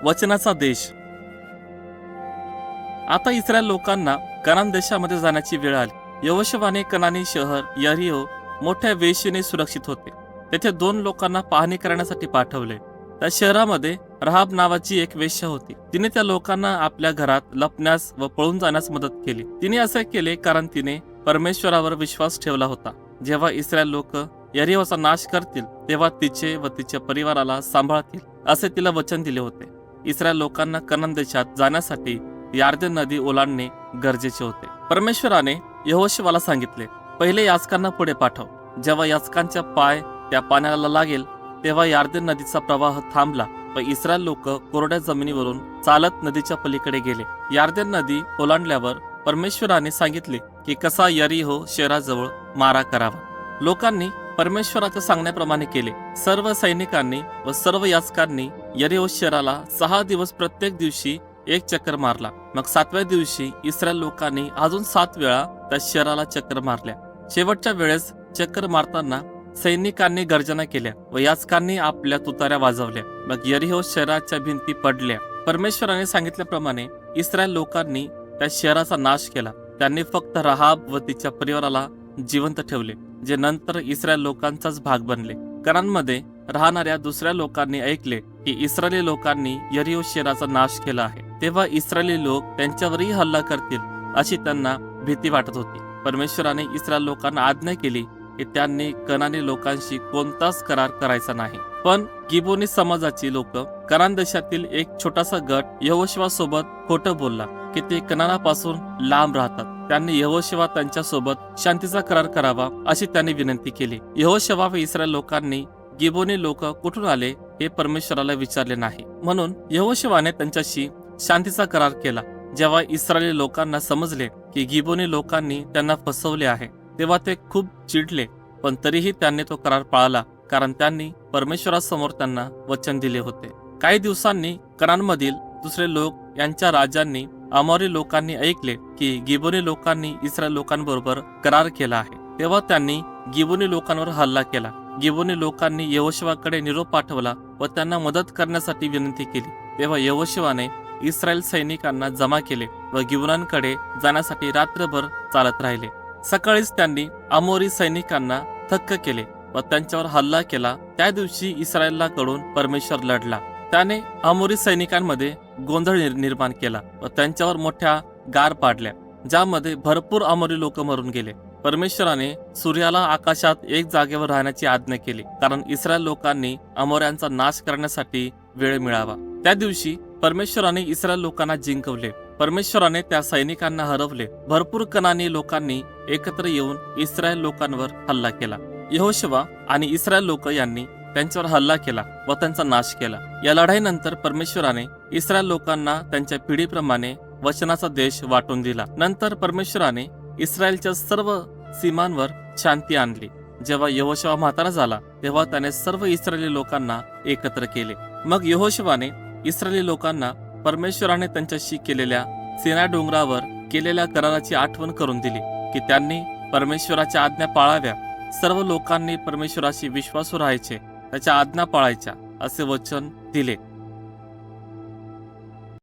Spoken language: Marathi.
वचनाचा देश। आता इस्रायल लोकांना कनान देशामध्ये जाण्याची वेळ आली। यहोशुवाने कनानी शहर यरीहो मोठ्या वेशीने सुरक्षित होते, तेथे 2 लोकांना पाहणी करण्यासाठी पाठवले। त्या शहरामध्ये राहाब नावाची एक वेश्या होती। तिने त्या लोकांना आपल्या घरात लपण्यास व पळून जाण्यास मदत केली। तिने असे केले कारण तिने परमेश्वरावर विश्वास ठेवला होता। जेव्हा इस्रायल लोक यरीहोचा नाश करतील तेव्हा तिचे व तिच्या परिवाराला सांभाळतील असे तिला वचन दिले होते। इस्रायल लोकांना कनान देशात जाण्यासाठी यार्दन नदी ओलांडणे गरजेचे होते। परमेश्वराने यहोशुवाला सांगितले, पहिले याजकांना पुढे पाठव। जेव्हा याजकांच्या पाय त्या पाण्याला लागेल तेव्हा यार्दन नदीचा प्रवाह थांबला व इस्रायल लोक कोरड्या जमिनीवरून चालत नदीच्या पलीकडे गेले। यार्दन नदी ओलांडल्यावर परमेश्वराने सांगितले की कसा यरीहो शहराजवळ मारा करावा। लोकांनी परमेश्वराच्या सांगण्याप्रमाणे केले। सर्व सैनिकांनी व सर्व याजकांनी यरीहो शहराला 6 दिवस प्रत्येक दिवशी एक चक्कर मारला। मग 7व्या दिवशी इस्रायल लोकांनी अजून 7 वेळा त्या शहराला चक्कर मारल्या। शेवटच्या वेळेस चक्कर मारताना सैनिकांनी गर्जना केल्या व याजकांनी आपल्या तुताऱ्या वाजवल्या। मग यरीहो शहराच्या भिंती पडल्या। परमेश्वराने सांगितल्याप्रमाणे इस्रायल लोकांनी त्या शहराचा नाश केला। त्यांनी फक्त राहाब व तिच्या परिवाराला जिवंत ठेवले, जे नंतर इस्रायल लोकांचाच भाग बनले। कनानमध्ये राहणाऱ्या दुसऱ्या लोकांनी ऐकले की इस्रायली लोकांनी यरीहो शहराचा नाश केला आहे। तेव्हा इस्रायली लोक त्यांच्यावरही हल्ला करतील अशी त्यांना भीती वाटत होती। परमेश्वराने इस्रायल लोकांना आज्ञा केली की त्यांनी कनानी लोकांशी कोणताच करार करायचा नाही। पण गिबोनी समाजाची लोक कनान देशातील एक छोटासा गट यहोशुवा सोबत खोटं बोलला की ते कनानापासून लांब राहतात। त्यांनी यहोशुवा त्यांच्या सोबत शांतीचा करार करावा अशी त्यांनी विनंती केली। यहोशुवा व इस्रायल लोकांनी गिबोनी लोक कुठून आले हे परमेश्वराला विचारले नाही, म्हणून यहोशुवाने त्यांच्याशी शांतीचा करार केला। जेव्हा इस्रायली लोकांना समजले की गिबोनी लोकांनी त्यांना फसवले आहे तेव्हा ते खूप चिडले, पण तरीही त्यांनी तो करार पाळला, कारण त्यांनी परमेश्वरासमोर त्यांना वचन दिले होते। काही दिवसांनी कनानमधील दुसरे लोक यांच्या राजांनी अमोरी लोकांनी ऐकले की गिबोनी लोकांनी इस्रायल लोकांबरोबर करार केला आहे। तेव्हा त्यांनी गिबोनी लोकांवर हल्ला केला। गिबोनी लोकांनी यहोशुवाकडे निरोप पाठवला व त्यांना मदत करण्यासाठी विनंती केली। तेव्हा यहोशुवाने इस्रायल सैनिकांना जमा केले व गिबोनांकडे जाण्यासाठी रात्रभर चालत राहिले। सकाळीच त्यांनी अमोरी सैनिकांना थक्क केले व त्यांच्यावर हल्ला केला। त्या दिवशी इस्रायलाकडून परमेश्वर लढला। त्याने अमोरी सैनिकांमध्ये गोंधळ निर्माण केला व त्यांच्यावर मोठ्या गार पाडल्या, ज्यामध्ये भरपूर अमोरी लोक मरून गेले। परमेश्वराने सूर्याला आकाशात एक जागेवर राहण्याची आज्ञा केली, कारण इस्रायल लोकांनी अमोऱ्यांचा नाश करण्यासाठी वेळ मिळावा। त्या दिवशी परमेश्वराने इस्रायल लोकांना जिंकवले। परमेश्वराने त्या सैनिकांना हरवले। भरपूर कनानी लोकांनी एकत्र येऊन इस्रायल लोकांवर हल्ला केला। यहोशुवा आणि इस्रायल लोक यांनी त्यांच्यावर हल्ला केला व त्यांचा नाश केला। या लढाईनंतर परमेश्वराने इस्रायल लोकांना त्यांच्या पिढीप्रमाणे वचनाचा देश वाटून दिला। नंतर परमेश्वराने इस्रायलच्या सर्व सीमांवर शांती आणली। जेव्हा यहोशुवा म्हातारा झाला तेव्हा त्याने सर्व इस्रायली लोकांना एकत्र केले। मग यहोशुवाने इस्रायली लोकांना परमेश्वराने त्यांच्याशी केलेल्या सीनाई डोंगरावर केलेल्या कराराची आठवण करून दिली की त्यांनी परमेश्वराच्या आज्ञा पाळाव्या। सर्व लोकांनी परमेश्वराशी विश्वासू राहायचे, त्याच्या आज्ञा पाळायच्या असे वचन दिले।